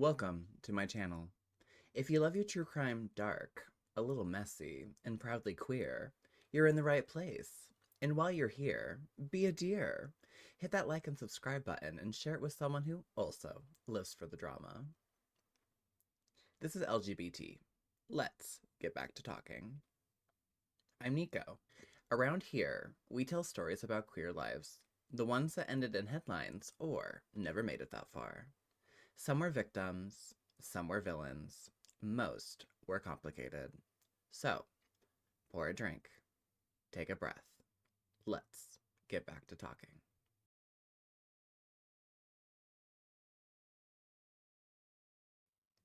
Welcome to my channel. If you love your true crime dark, a little messy, and proudly queer, you're in the right place. And while you're here, be a dear. Hit that like and subscribe button and share it with someone who also lives for the drama. This is LGBT. Let's get back to talking. I'm Nico. Around here, we tell stories about queer lives, the ones that ended in headlines or never made it that far. Some were victims, some were villains, most were complicated. So, pour a drink, take a breath. Let's get back to talking.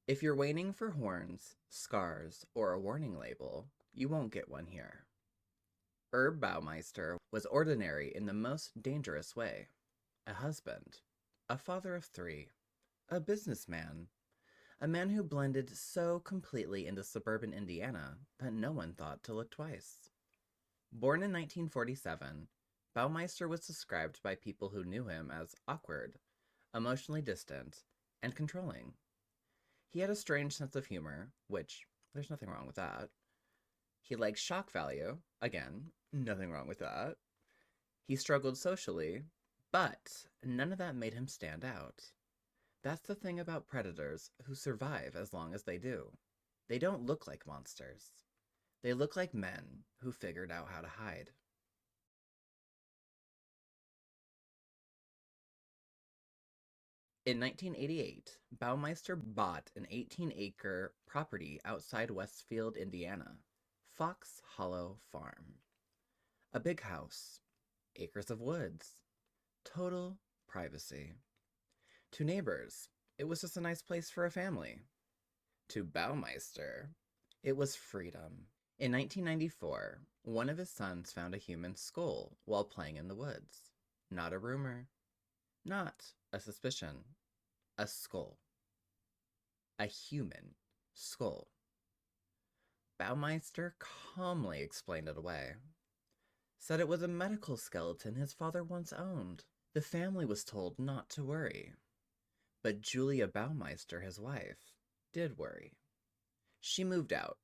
If you're waiting for horns, scars, or a warning label, you won't get one here. Baumeister was ordinary in the most dangerous way. A husband, a father of 3, a businessman, a man who blended so completely into suburban Indiana that no one thought to look twice. Born in 1947, Baumeister was described by people who knew him as awkward, emotionally distant, and controlling. He had a strange sense of humor, which there's nothing wrong with that. He liked shock value, again, nothing wrong with that. He struggled socially, but none of that made him stand out. That's the thing about predators who survive as long as they do. They don't look like monsters. They look like men who figured out how to hide. In 1988, Baumeister bought an 18-acre property outside Westfield, Indiana, Fox Hollow Farm. A big house, acres of woods, total privacy. To neighbors, it was just a nice place for a family. To Baumeister, it was freedom. In 1994, one of his sons found a human skull while playing in the woods. Not a rumor, not a suspicion, a skull. A human skull. Baumeister calmly explained it away. Said it was a medical skeleton his father once owned. The family was told not to worry. But Julia Baumeister, his wife, did worry. She moved out,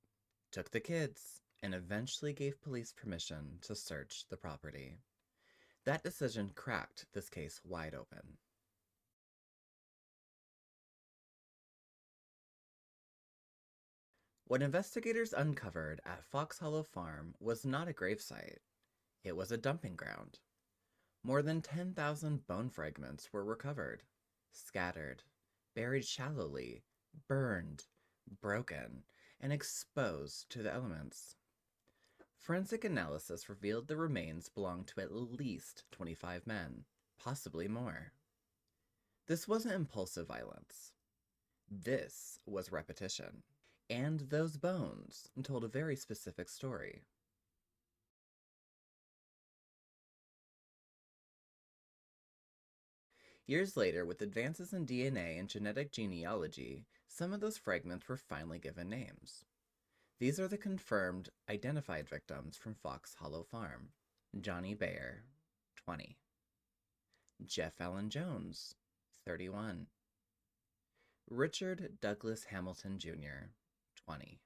took the kids, and eventually gave police permission to search the property. That decision cracked this case wide open. What investigators uncovered at Fox Hollow Farm was not a gravesite. It was a dumping ground. More than 10,000 bone fragments were recovered, scattered, buried shallowly, burned, broken, and exposed to the elements. Forensic analysis revealed the remains belonged to at least 25 men, possibly more. This wasn't impulsive violence. This was repetition. And those bones told a very specific story. Years later, with advances in DNA and genetic genealogy, some of those fragments were finally given names. These are the confirmed, identified victims from Fox Hollow Farm. Johnny Bayer, 20. Jeff Allen Jones, 31. Richard Douglas Hamilton Jr., 20.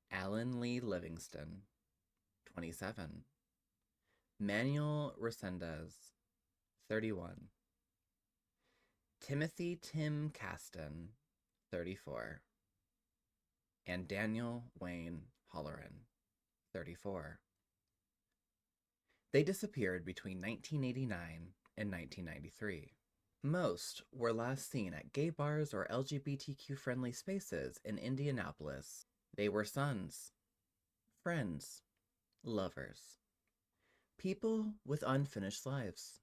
Alan Lee Livingston, 27. Manuel Resendez, 31. Timothy Tim Caston, 34. And Daniel Wayne Holleran, 34. They disappeared between 1989 and 1993. Most were last seen at gay bars or LGBTQ-friendly spaces in Indianapolis. They were sons, friends, lovers, people with unfinished lives.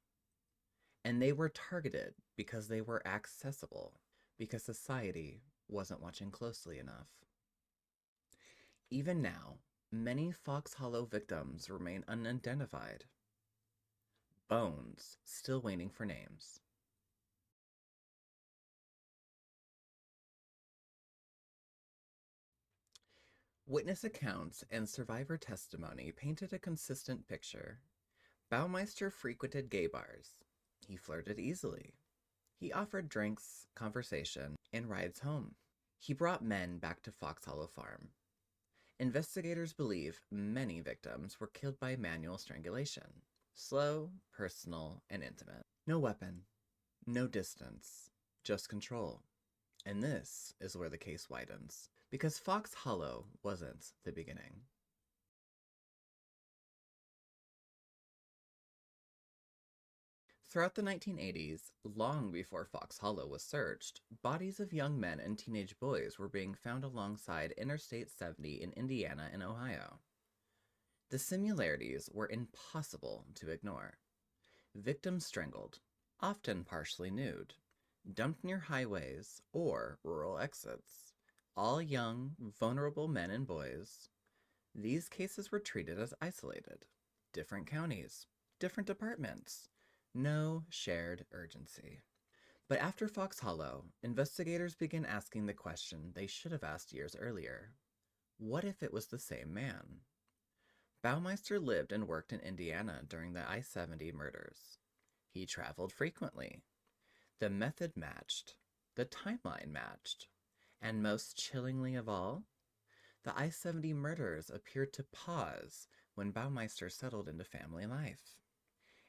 And they were targeted because they were accessible, because society wasn't watching closely enough. Even now, many Fox Hollow victims remain unidentified. Bones still waiting for names. Witness accounts and survivor testimony painted a consistent picture. Baumeister frequented gay bars. He flirted easily. He offered drinks, conversation, and rides home. He brought men back to Fox Hollow Farm. Investigators believe many victims were killed by manual strangulation. Slow, personal, and intimate. No weapon, no distance, just control. And this is where the case widens, because Fox Hollow wasn't the beginning. Throughout the 1980s, long before Fox Hollow was searched, bodies of young men and teenage boys were being found alongside Interstate 70 in Indiana and Ohio. The similarities were impossible to ignore. Victims strangled, often partially nude, dumped near highways or rural exits, all young, vulnerable men and boys. These cases were treated as isolated. Different counties, different departments. No shared urgency. But after Fox Hollow, investigators began asking the question they should have asked years earlier. What if it was the same man? Baumeister lived and worked in Indiana during the I-70 murders. He traveled frequently. The method matched. The timeline matched. And most chillingly of all, the I-70 murders appeared to pause when Baumeister settled into family life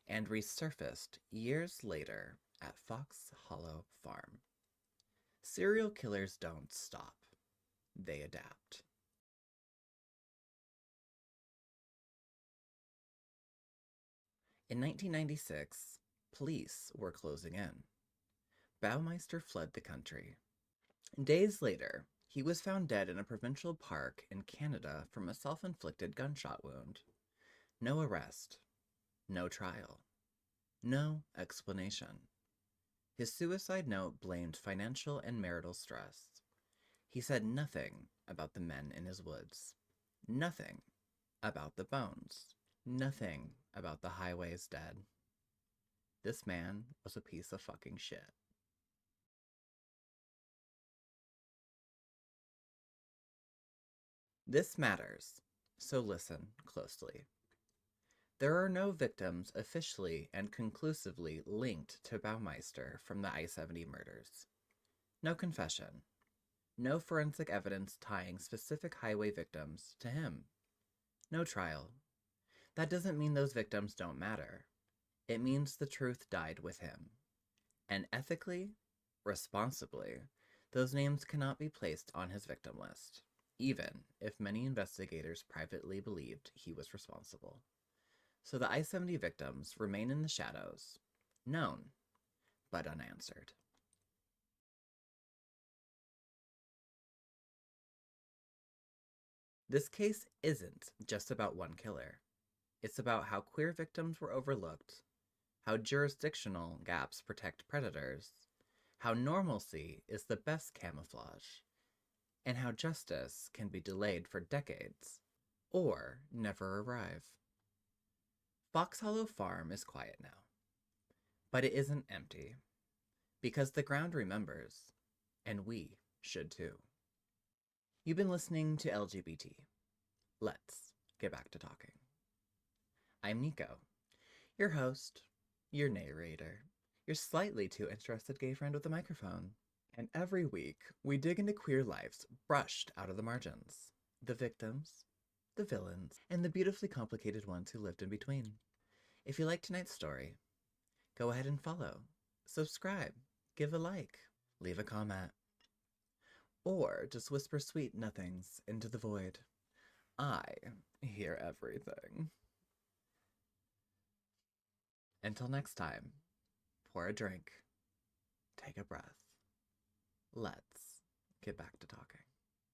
and resurfaced years later at Fox Hollow Farm. Serial killers don't stop. They adapt. In 1996, police were closing in. Baumeister fled the country. Days later, he was found dead in a provincial park in Canada from a self-inflicted gunshot wound. No arrest. No trial. No explanation. His suicide note blamed financial and marital stress. He said nothing about the men in his woods. Nothing about the bones. Nothing about the highways dead. This man was a piece of fucking shit. This matters, so listen closely. There are no victims officially and conclusively linked to Baumeister from the I-70 murders. No confession. No forensic evidence tying specific highway victims to him. No trial. That doesn't mean those victims don't matter. It means the truth died with him. And ethically, responsibly, those names cannot be placed on his victim list, even if many investigators privately believed he was responsible. So the I-70 victims remain in the shadows, known, but unanswered. This case isn't just about one killer. It's about how queer victims were overlooked, how jurisdictional gaps protect predators, how normalcy is the best camouflage, and how justice can be delayed for decades or never arrive. Fox Hollow Farm is quiet now, but it isn't empty, because the ground remembers, and we should too. You've been listening to LGBT. Let's get back to talking. I'm Nico, your host, your narrator, your slightly too interested gay friend with a microphone. And every week, we dig into queer lives brushed out of the margins. The victims, the villains, and the beautifully complicated ones who lived in between. If you like tonight's story, go ahead and follow, subscribe, give a like, leave a comment, or just whisper sweet nothings into the void. I hear everything. Until next time, pour a drink, take a breath. Let's get back to talking.